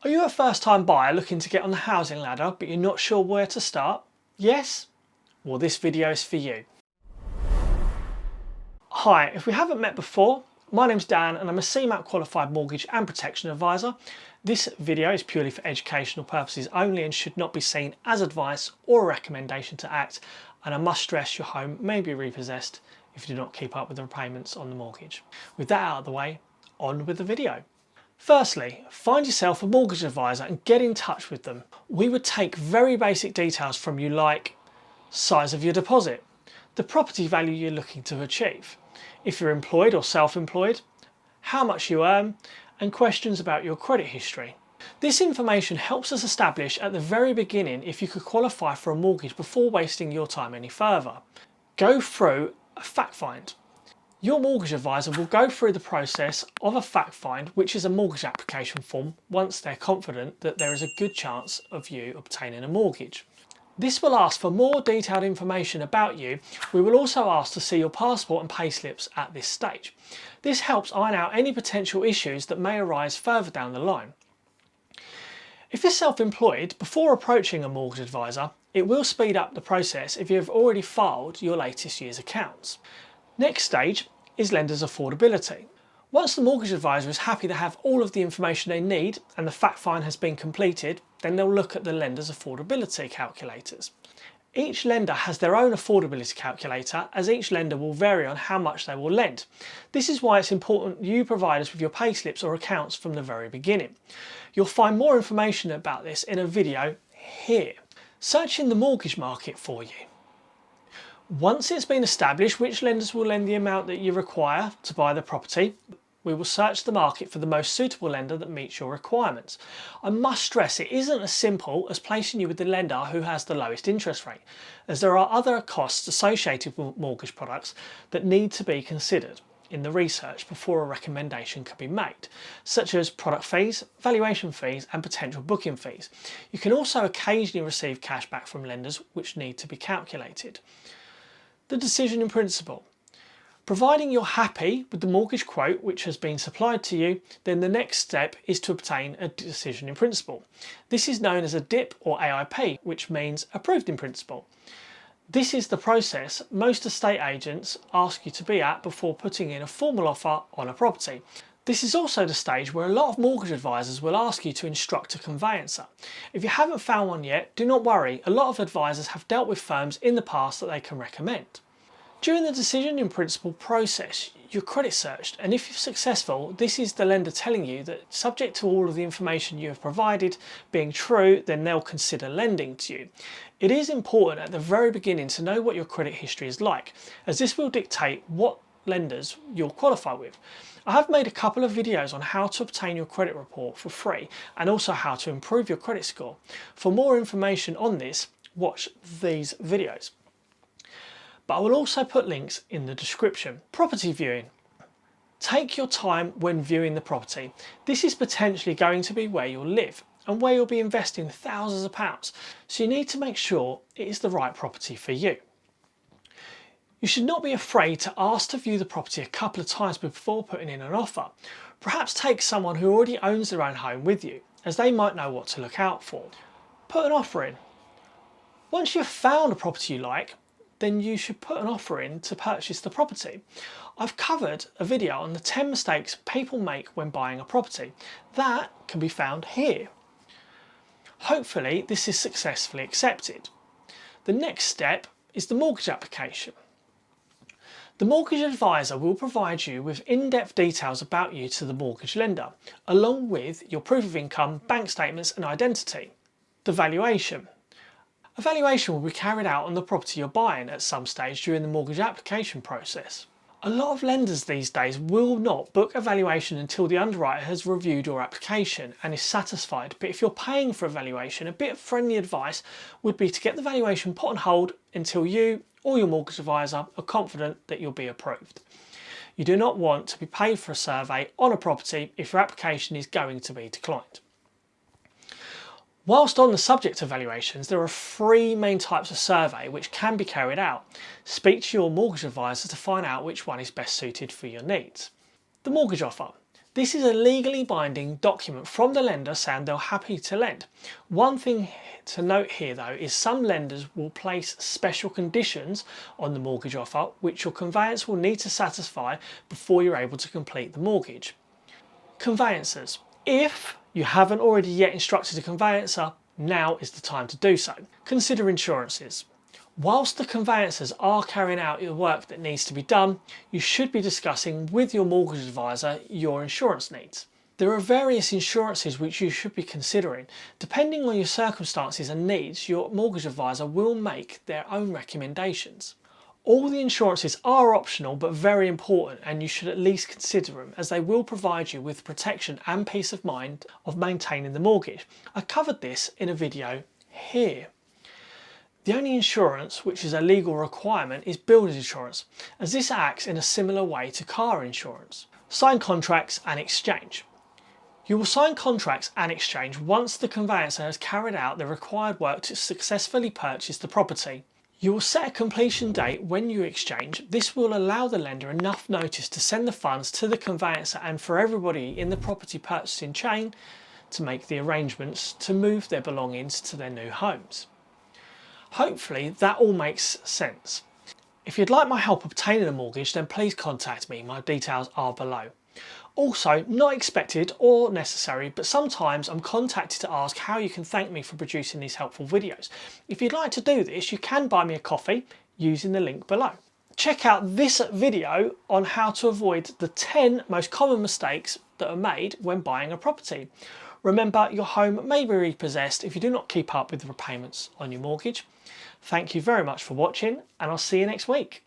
Are you a first-time buyer looking to get on the housing ladder but you're not sure where to start? Yes? Well, this video is for you. Hi, if we haven't met before, my name's Dan and I'm a CMAP qualified mortgage and protection advisor. This video is purely for educational purposes only and should not be seen as advice or a recommendation to act, and I must stress your home may be repossessed if you do not keep up with the repayments on the mortgage. With that out of the way, on with the video. Firstly, find yourself a mortgage advisor and get in touch with them. We would take very basic details from you like size of your deposit, the property value you're looking to achieve, if you're employed or self-employed, how much you earn, and questions about your credit history. This information helps us establish at the very beginning if you could qualify for a mortgage before wasting your time any further. Go through a fact find. Your mortgage advisor will go through the process of a fact find, which is a mortgage application form, once they're confident that there is a good chance of you obtaining a mortgage. This will ask for more detailed information about you. We will also ask to see your passport and payslips at this stage. This helps iron out any potential issues that may arise further down the line. If you're self-employed, before approaching a mortgage advisor, it will speed up the process if you have already filed your latest year's accounts. Next stage is lender's affordability. Once the mortgage advisor is happy to have all of the information they need and the fact find has been completed, then they'll look at the lender's affordability calculators. Each lender has their own affordability calculator, as each lender will vary on how much they will lend. This is why it's important you provide us with your payslips or accounts from the very beginning. You'll find more information about this in a video here. Searching the mortgage market for you. Once it's been established which lenders will lend the amount that you require to buy the property, we will search the market for the most suitable lender that meets your requirements. I must stress it isn't as simple as placing you with the lender who has the lowest interest rate, as there are other costs associated with mortgage products that need to be considered in the research before a recommendation can be made, such as product fees, valuation fees and potential booking fees. You can also occasionally receive cash back from lenders which need to be calculated. The decision in principle. Providing you're happy with the mortgage quote which has been supplied to you, then the next step is to obtain a decision in principle. This is known as a DIP or AIP, which means approved in principle. This is the process most estate agents ask you to be at before putting in a formal offer on a property. This is also the stage where a lot of mortgage advisors will ask you to instruct a conveyancer. If you haven't found one yet, do not worry, a lot of advisors have dealt with firms in the past that they can recommend. During the decision in principle process, you're credit searched, and if you're successful, this is the lender telling you that subject to all of the information you have provided being true, then they'll consider lending to you. It is important at the very beginning to know what your credit history is like, as this will dictate what lenders you'll qualify with. I have made a couple of videos on how to obtain your credit report for free and also how to improve your credit score. For more information on this, watch these videos. But I will also put links in the description. Property viewing. Take your time when viewing the property. This is potentially going to be where you'll live and where you'll be investing thousands of pounds, so you need to make sure it is the right property for you. You should not be afraid to ask to view the property a couple of times before putting in an offer. Perhaps take someone who already owns their own home with you, as they might know what to look out for. Put an offer in. Once you've found a property you like, then you should put an offer in to purchase the property. I've covered a video on the 10 mistakes people make when buying a property. That can be found here. Hopefully this is successfully accepted. The next step is the mortgage application. The mortgage advisor will provide you with in-depth details about you to the mortgage lender, along with your proof of income, bank statements and identity. The valuation. A valuation will be carried out on the property you're buying at some stage during the mortgage application process. A lot of lenders these days will not book a valuation until the underwriter has reviewed your application and is satisfied, but if you're paying for a valuation, a bit of friendly advice would be to get the valuation put on hold until you or your mortgage advisor are confident that you'll be approved. You do not want to be paid for a survey on a property if your application is going to be declined. Whilst on the subject of valuations, there are 3 main types of survey which can be carried out. Speak to your mortgage advisor to find out which one is best suited for your needs. The mortgage offer. This is a legally binding document from the lender saying they're happy to lend. One thing to note here though is some lenders will place special conditions on the mortgage offer which your conveyancer will need to satisfy before you're able to complete the mortgage. Conveyancers. If you haven't already yet instructed a conveyancer, now is the time to do so. Consider insurances. Whilst the conveyancers are carrying out the work that needs to be done, you should be discussing with your mortgage advisor your insurance needs. There are various insurances which you should be considering. Depending on your circumstances and needs, your mortgage advisor will make their own recommendations. All the insurances are optional but very important, and you should at least consider them as they will provide you with protection and peace of mind of maintaining the mortgage. I covered this in a video here. The only insurance which is a legal requirement is builders insurance, as this acts in a similar way to car insurance. Sign contracts and exchange. You will sign contracts and exchange once the conveyancer has carried out the required work to successfully purchase the property. You will set a completion date when you exchange. This will allow the lender enough notice to send the funds to the conveyancer and for everybody in the property purchasing chain to make the arrangements to move their belongings to their new homes. Hopefully that all makes sense. If you'd like my help obtaining a mortgage, then please contact me. My details are below. Also, not expected or necessary, but sometimes I'm contacted to ask how you can thank me for producing these helpful videos. If you'd like to do this, you can buy me a coffee using the link below. Check out this video on how to avoid the 10 most common mistakes that are made when buying a property. Remember, your home may be repossessed if you do not keep up with the repayments on your mortgage. Thank you very much for watching, and I'll see you next week.